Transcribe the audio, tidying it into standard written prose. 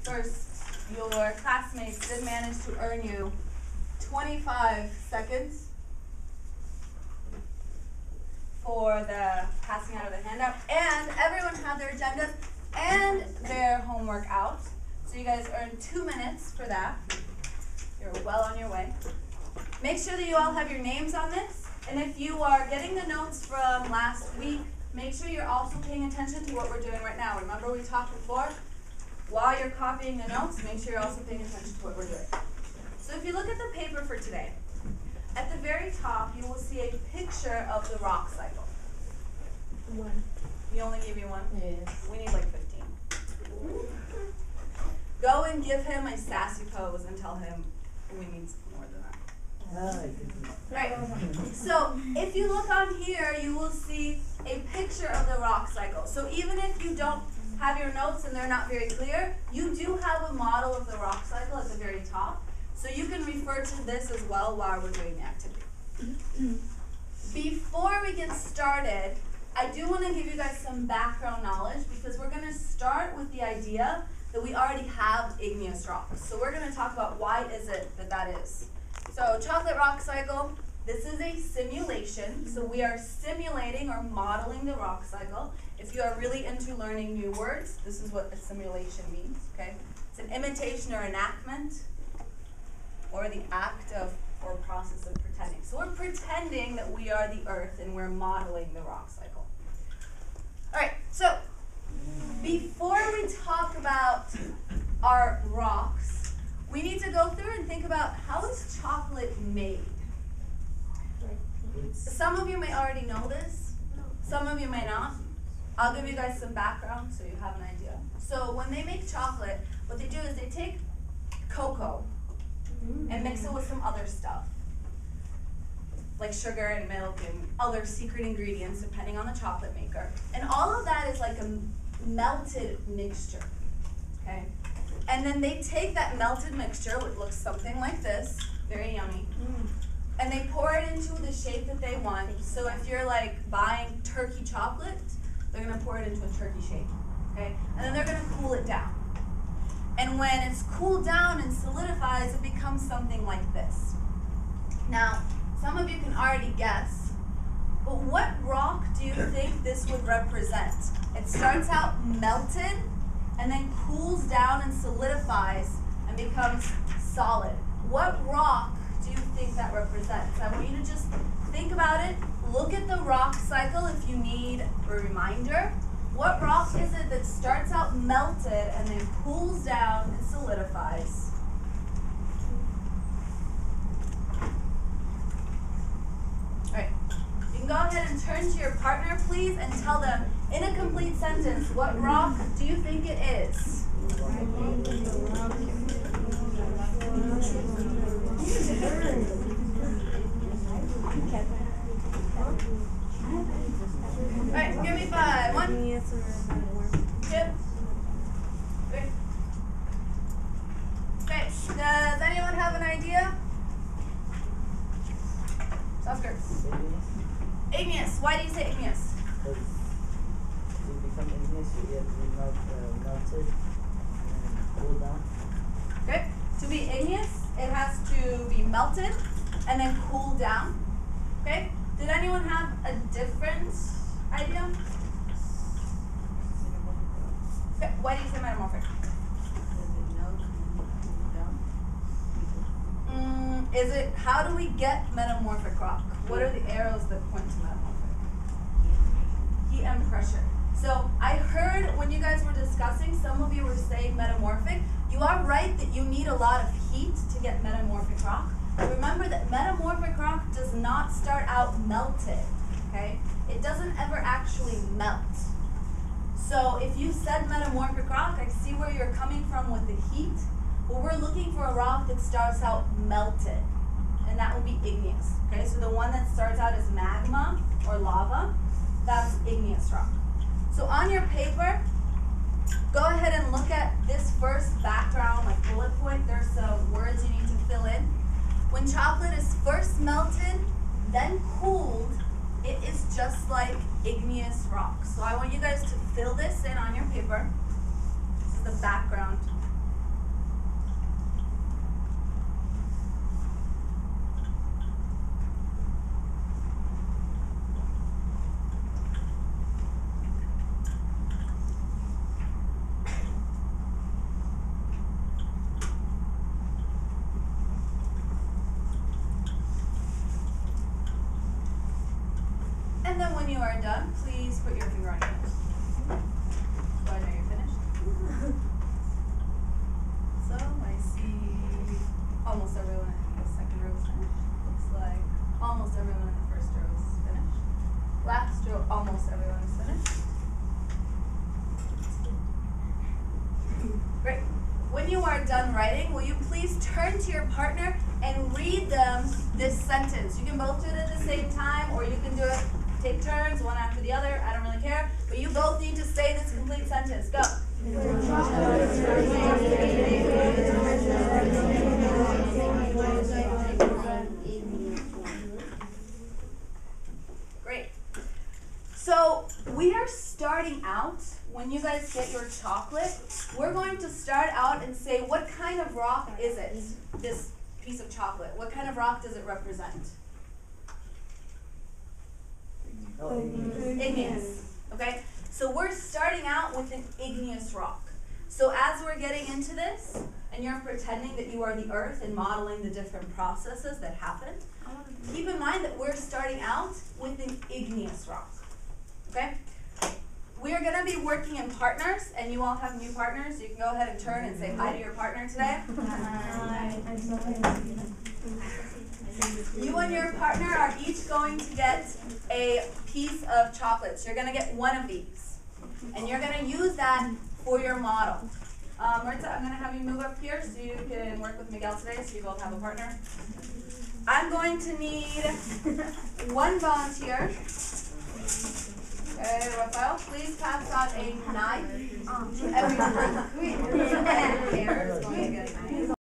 first, your classmates did manage to earn you 25 seconds for the passing out of the handout, and everyone had their agendas and their homework out. So you guys earned 2 minutes for that. You're well on your way. Make sure that you all have your names on this, and if you are getting the notes from last week, make sure you're also paying attention to what we're doing right now. Remember we talked before? While you're copying the notes, make sure you're also paying attention to what we're doing. So if you look at the paper for today, at the very top, you will see a picture of the rock cycle. One. You only gave you one? Yes. We need like 15. Go and give him a sassy pose and tell him we need more than that. Right. So if you look on here, you will see a picture of the rock cycle. So even if you don't have your notes and they're not very clear, you do have a model of the rock cycle at the very top. So you can refer to this as well while we're doing the activity. Before we get started, I do want to give you guys some background knowledge because we're going to start with the idea that we already have igneous rocks. So we're going to talk about why is it that that is. So chocolate rock cycle, this is a simulation. So we are simulating or modeling the rock cycle. If you are really into learning new words, this is what a simulation means, okay? It's an imitation or enactment, or the act of or process of pretending. So we're pretending that we are the earth and we're modeling the rock cycle. All right, so before we talk about our rocks, we need to go through and think about how is chocolate made? Some of you may already know this, some of you may not. I'll give you guys some background so you have an idea. So when they make chocolate, what they do is they take cocoa and mix it with some other stuff, like sugar and milk and other secret ingredients depending on the chocolate maker. And all of that is like a melted mixture, okay? And then they take that melted mixture, which looks something like this, very yummy, and they pour it into the shape that they want. So if you're like buying turkey chocolate, they're gonna pour it into a turkey shape, okay? And then they're gonna cool it down. And when it's cooled down and solidifies, it becomes something like this. Now, some of you can already guess, but what rock do you think this would represent? It starts out melted and then cools down and solidifies and becomes solid. What rock do you think that represents? I want you to just think about it. Look at the rock cycle if you need a reminder. What rock is it that starts out melted and then cools down and solidifies? All right. You can go ahead and turn to your partner, please, and tell them in a complete sentence, what rock do you think it is? All right, give me 5. 1, 2, 3. Okay, does anyone have an idea? Sounds good. Igneous. Why do you say igneous? Because to become igneous, you have to be melted and cooled down. Okay, to be igneous, it has to be melted and then cooled down. Okay, did anyone have a different idea? Okay, why do you say metamorphic? Is it, how do we get metamorphic rock? What are the arrows that point to metamorphic? Heat and pressure. So I heard when you guys were discussing, some of you were saying metamorphic. You are right that you need a lot of heat to get metamorphic rock. But remember that metamorphic rock does not start out melted, okay? It doesn't ever actually melt. So if you said metamorphic rock, I see where you're coming from with the heat. But we're looking for a rock that starts out melted, and that would be igneous. Okay, so the one that starts out as magma or lava, that's igneous rock. So on your paper, go ahead and look at this first background, like bullet point. There's some words you need to fill in. When chocolate is first melted, then cooled, it is just like igneous rock. So I want you guys to fill this in on your paper. This the background. And then when you are done, please put your finger on your nose. So I know you're finished. So I see almost everyone in the second row is finished. Looks like almost everyone in the first row is finished. Last row, almost everyone is finished. Great. When you are done writing, will you please turn to your partner and read them this sentence? You can both do it at the same time, or you can do it, take turns, one after the other. I don't really care. But you both need to say this complete sentence. Go. Great. So we are starting out, when you guys get your chocolate, we're going to start out and say, what kind of rock is it, this piece of chocolate? What kind of rock does it represent? Igneous. Okay? So we're starting out with an igneous rock. So as we're getting into this, and you're pretending that you are the earth and modeling the different processes that happen, keep in mind that we're starting out with an igneous rock. Okay? We are going to be working in partners, and you all have new partners, so you can go ahead and turn and say hi to your partner today. Hi. You and your partner are each going to get a piece of chocolate. So you're going to get one of these. And you're going to use that for your model. Maritza, I'm going to have you move up here so you can work with Miguel today, so you both have a partner. I'm going to need one volunteer. Okay, Rafael, please pass out a knife to everyone.